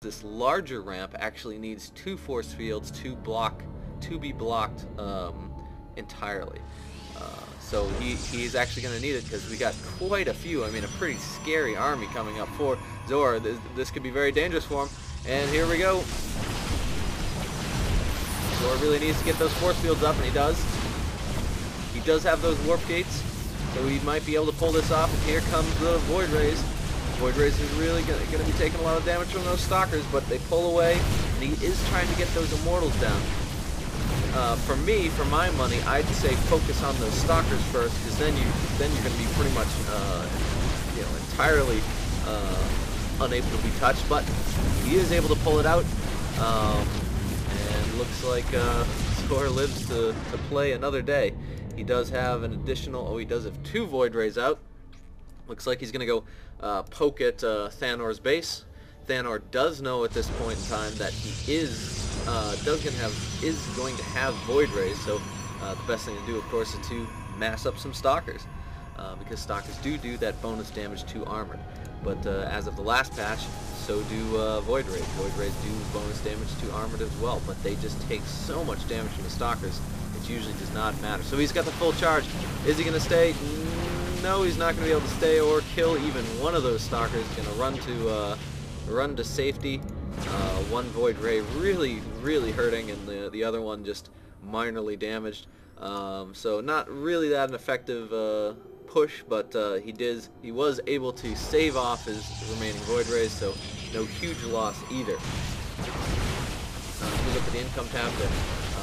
This larger ramp actually needs 2 force fields to be blocked entirely. So he's actually going to need it because we got quite a few. I mean, a pretty scary army coming up for Zoure. This could be very dangerous for him. And here we go. Zoure really needs to get those force fields up, and he does. He does have those warp gates, so he might be able to pull this off. And here comes the Void Rays. Void Rays is really going to be taking a lot of damage from those Stalkers, but they pull away, and he is trying to get those Immortals down. For me, for my money, I'd say focus on those Stalkers first, because then you're going to be pretty much entirely unable to be touched. But he is able to pull it out, and looks like Zoure lives to play another day. He does have an additional. Oh, he does have 2 Void Rays out. Looks like he's going to go poke at Thanor's base. Thanor does know at this point in time that he is going to have Void Rays, so the best thing to do, of course, is to mass up some Stalkers, because Stalkers do that bonus damage to armored. But as of the last patch, so do Void Rays. Void Rays do bonus damage to armored as well, but they just take so much damage from the Stalkers, it usually does not matter. So he's got the full charge. Is he going to stay? No, he's not going to be able to stay or kill even one of those Stalkers. He's going to run to safety. One Void Ray really hurting, and the other one just minorly damaged. So not really that an effective push, but he was able to save off his remaining Void Rays, so no huge loss either. If we look at the income tab,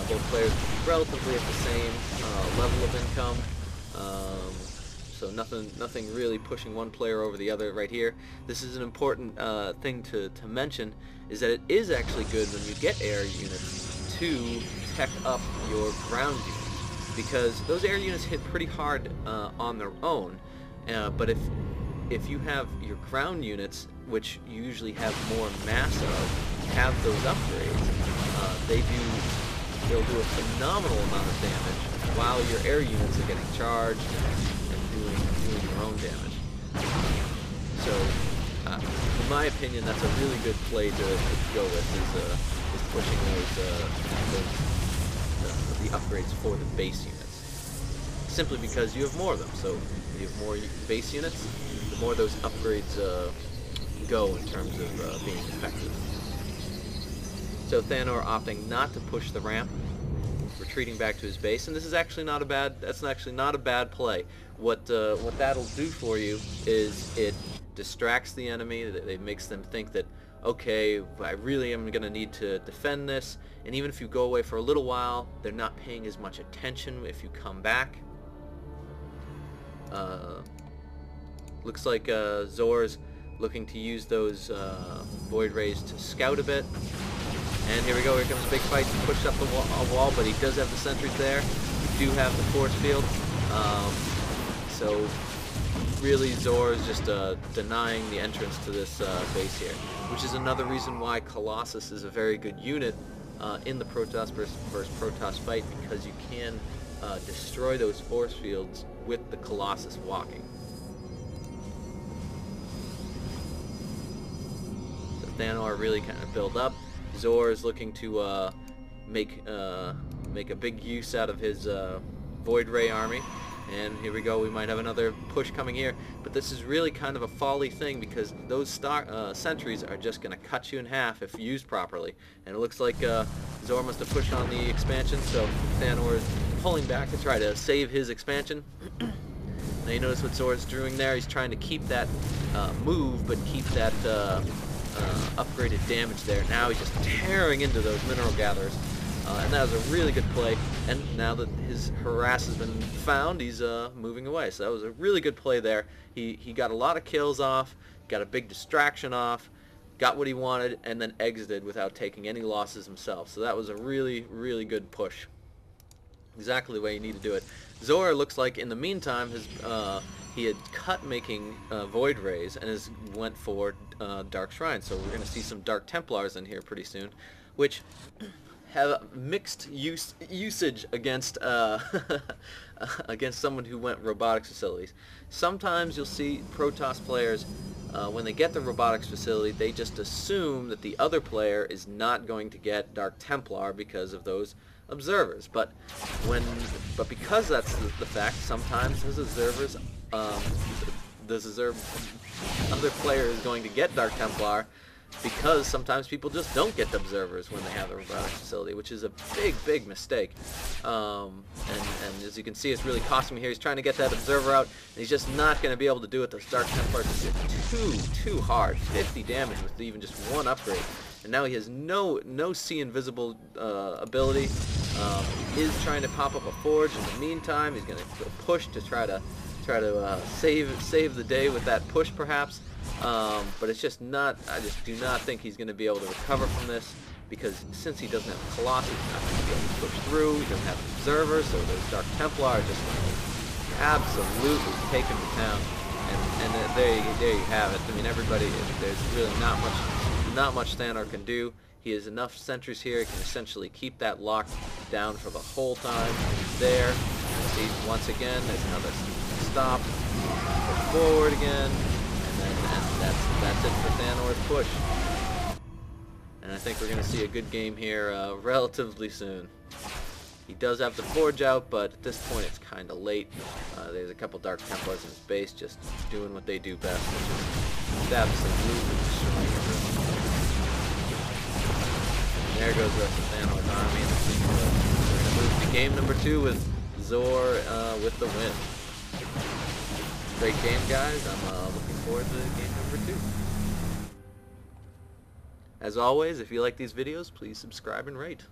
both players relatively at the same level of income. So nothing really pushing one player over the other right here. This is an important thing to mention, is that it is actually good when you get air units to tech up your ground units, because those air units hit pretty hard on their own, but if you have your ground units, which you usually have more mass of, have those upgrades, they'll do a phenomenal amount of damage while your air units are getting charged and doing your own damage. So, in my opinion, that's a really good play to go with, is pushing the upgrades for the base units. Simply because you have more of them. So, you have more base units, the more those upgrades go in terms of being effective. So Thanor opting not to push the ramp, retreating back to his base, and this is actually not a bad play. What that'll do for you is it distracts the enemy. It makes them think that, okay, I really am going to need to defend this, and even if you go away for a little while, they're not paying as much attention if you come back. Looks like Zoure's looking to use those Void Rays to scout a bit. And here we go, here comes a big fight to push up the wall, but he does have the sentries there. We do have the force field. So really Zoure's just denying the entrance to this base here, which is another reason why Colossus is a very good unit in the Protoss versus Protoss fight, because you can destroy those force fields with the Colossus walking. So Thanor really kind of build up. Zoure is looking to make a big use out of his Void Ray army, and here we go. We might have another push coming here, but this is really kind of a folly thing, because those sentries are just going to cut you in half if used properly. And it looks like Zoure must have pushed on the expansion, so Thanor is pulling back to try to save his expansion. Now you notice what Zoure's doing there. He's trying to keep that move, but keep that upgraded damage there. Now he's just tearing into those mineral gatherers, and that was a really good play. And now that his harass has been found, he's moving away. So that was a really good play there. He got a lot of kills off, got a big distraction off, got what he wanted, and then exited without taking any losses himself. So that was a really good push. Exactly the way you need to do it. Zoure looks like in the meantime he had cut making Void Rays and went for Dark Shrine. So we're going to see some Dark Templars in here pretty soon, which have mixed usage against against someone who went robotics facilities. Sometimes you'll see Protoss players when they get the robotics facility, they just assume that the other player is not going to get Dark Templar because of those observers. But because that's the fact, sometimes those observers, other player is going to get Dark Templar, because sometimes people just don't get the observers when they have the robotics facility, which is a big mistake. And as you can see, it's really costing me here. He's trying to get that observer out, and he's just not going to be able to do it. Those Dark Templars are too hard. 50 damage with even just one upgrade. And now he has no see invisible ability. He is trying to pop up a forge in the meantime. He's going to push to try to save the day with that push, perhaps. But it's just not, I just do not think he's going to be able to recover from this, because since he doesn't have Colossus, he's not going to be able to push through. He doesn't have an observer, so those Dark Templar are just going to absolutely take him to town. And there you have it. I mean, everybody, there's really not much Thanor can do. He has enough sentries here. He can essentially keep that locked down for the whole time. There, see, once again, there's another stop. Push forward again. And that's it for Thanor's push. And I think we're going to see a good game here relatively soon. He does have the forge out, but at this point it's kind of late. There's a couple Dark Templars in his base just doing what they do best, which is absolutely destroying everyone. And there goes the rest of Thanor's army. We're going to move to game number 2 with Zoure with the win. Great game, guys. I'm looking forward to game number 2. As always, if you like these videos, please subscribe and rate.